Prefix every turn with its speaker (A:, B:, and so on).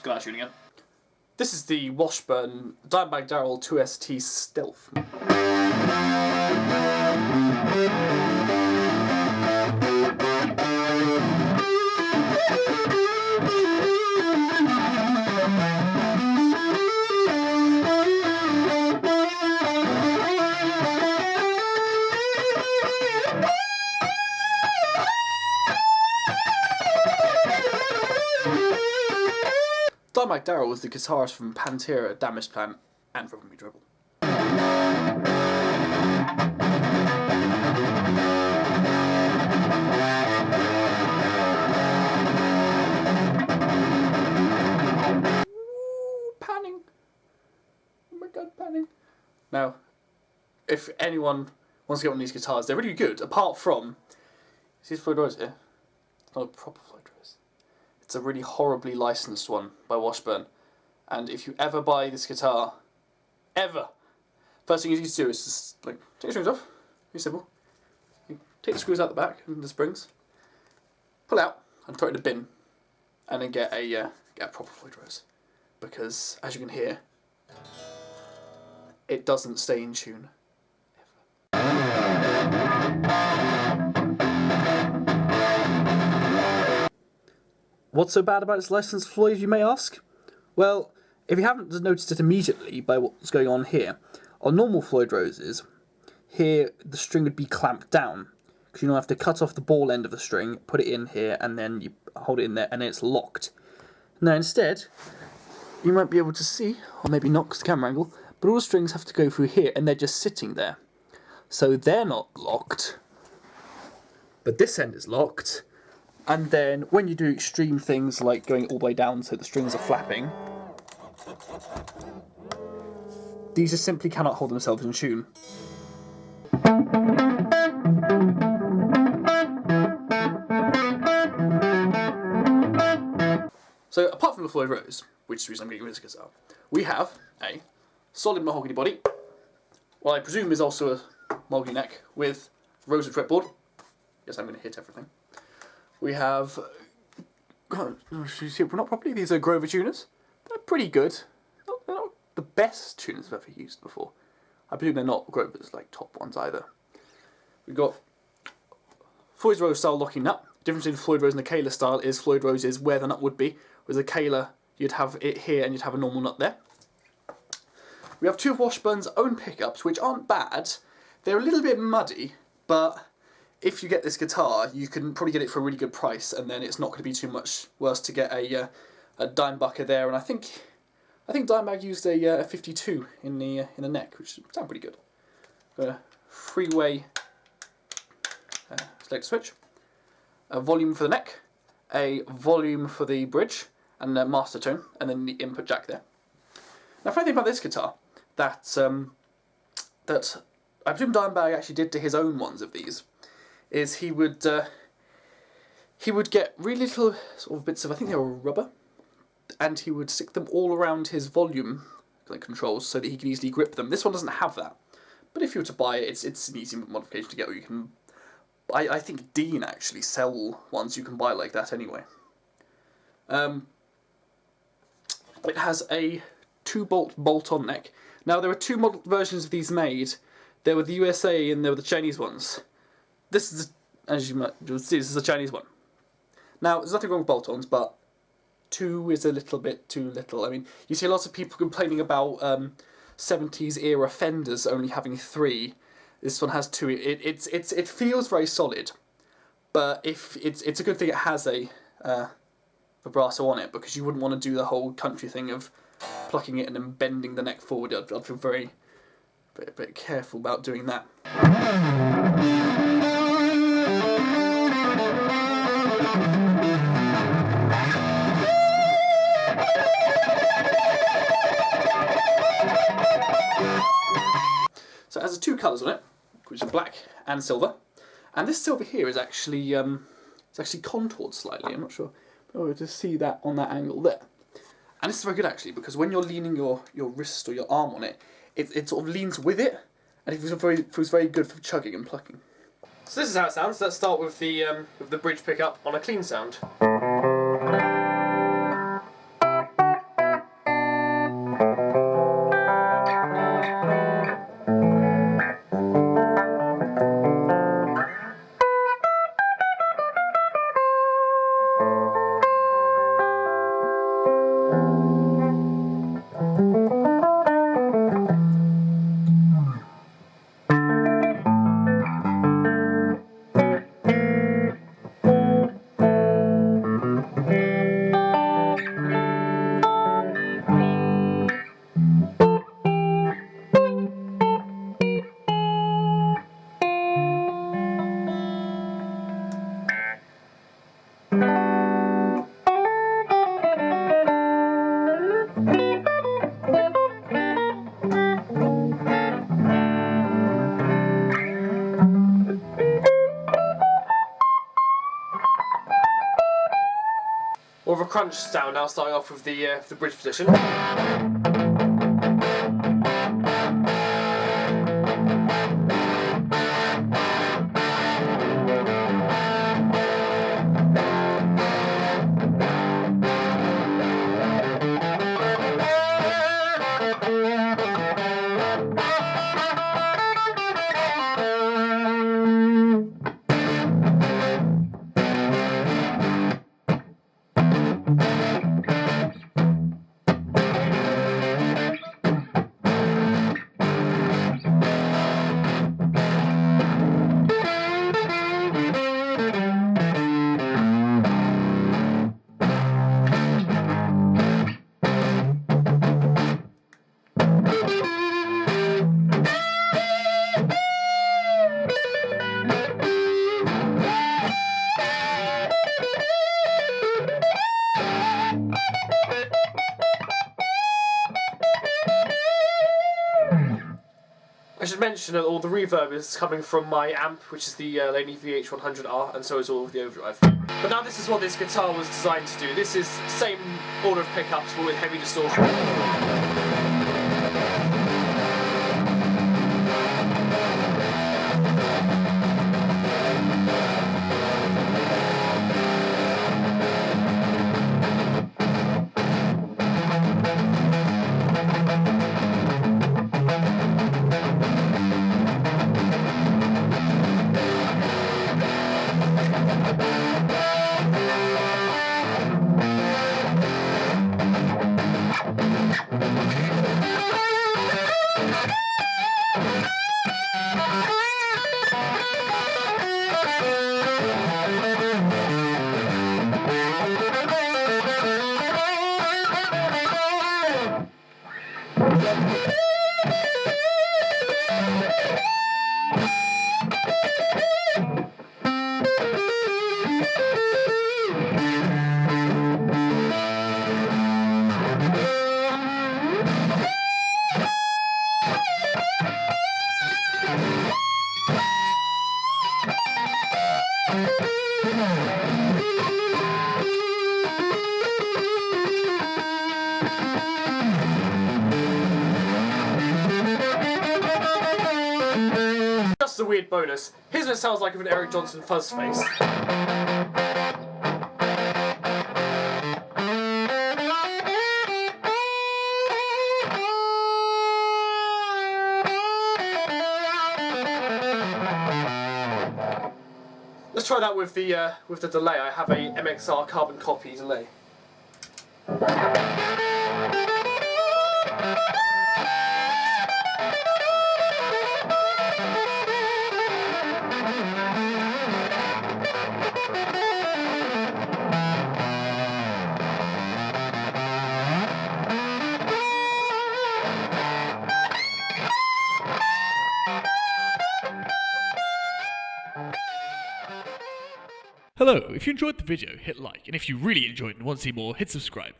A: Let's go out shooting again. This is the Washburn Dimebag Darrell 2ST Stealth. Dimebag Darrell was the guitarist from Pantera, Damaged Plan, and from Me Dribble. Panning! Oh my god, panning! Now, if anyone wants to get one of these guitars, they're really good, apart from... See these Floyd Rose here? It's not a proper Floyd Rose. It's a really horribly licensed one by Washburn. And if you ever buy this guitar, ever, first thing you need to do is just like take the strings off. Very simple. You take the screws out the back and the springs, pull out and throw it in the bin, and then get a proper Floyd Rose. Because as you can hear, it doesn't stay in tune. What's so bad about its licensed Floyd, you may ask? Well, if you haven't noticed it immediately by what's going on here, on normal Floyd Roses, here the string would be clamped down, because you don't have to cut off the ball end of the string, put it in here, and then you hold it in there, and then it's locked. Now instead, you might be able to see, or maybe not because the camera angle, but all the strings have to go through here, and they're just sitting there. So they're not locked, but this end is locked. And then when you do extreme things like going all the way down so the strings are flapping, these just simply cannot hold themselves in tune. So apart from the Floyd Rose, which is the reason I'm getting rid of this guitar, we have a solid mahogany body, what I presume is also a mahogany neck with rosewood fretboard. Yes, I'm going to hit everything. We have, God, you see, we're not properly. These are Grover tuners. They're pretty good. They're not the best tuners I've ever used before. I presume they're not Grover's like top ones either. We've got Floyd Rose style locking nut. The difference between Floyd Rose and the Kahler style is Floyd Rose is where the nut would be, whereas the Kahler you'd have it here and you'd have a normal nut there. We have two of Washburn's own pickups, which aren't bad. They're a little bit muddy, but if you get this guitar, you can probably get it for a really good price, and then it's not going to be too much worse to get a Dimebucker there. And I think Dimebag used a 52 in the neck, which sounds pretty good. Got a three-way select switch, a volume for the neck, a volume for the bridge, and a master tone, and then the input jack there. Now, funny thing about this guitar that I presume Dimebag actually did to his own ones of these, is he would get really little sort of bits of, I think they were rubber, and he would stick them all around his volume controls so that he can easily grip them. This one doesn't have that, but if you were to buy it, it's an easy modification to get. Where you can, I think Dean actually sell ones you can buy like that anyway. It has a 2-bolt bolt-on neck. Now there are two versions of these made. There were the USA and there were the Chinese ones. This is, as you might see, this is a Chinese one. Now, there's nothing wrong with bolt-ons, but 2 is a little bit too little. I mean, you see lots of people complaining about 70s era Fenders only having 3. This one has 2. It feels very solid, but if it's a good thing it has a vibrato on it, because you wouldn't want to do the whole country thing of plucking it and then bending the neck forward. I'd feel very bit careful about doing that. So it has 2 colours on it, which are black and silver, and this silver here is actually it's actually contoured slightly. I'm not sure if you to see that on that angle there. And this is very good actually, because when you're leaning your wrist or your arm on it, it sort of leans with it, and it feels very good for chugging and plucking. So this is how it sounds. Let's start with the bridge pickup on a clean sound. More of a crunch sound now, starting off with the bridge position. I should mention that all the reverb is coming from my amp, which is the Laney VH100R, and so is all of the overdrive. But now this is what this guitar was designed to do. This is same order of pickups, but with heavy distortion. Just a weird bonus. Here's what it sounds like with an Eric Johnson fuzz face. Let's try that with the delay. I have a MXR carbon copy delay.
B: Hello, if you enjoyed the video, hit like, and if you really enjoyed and want to see more, hit subscribe.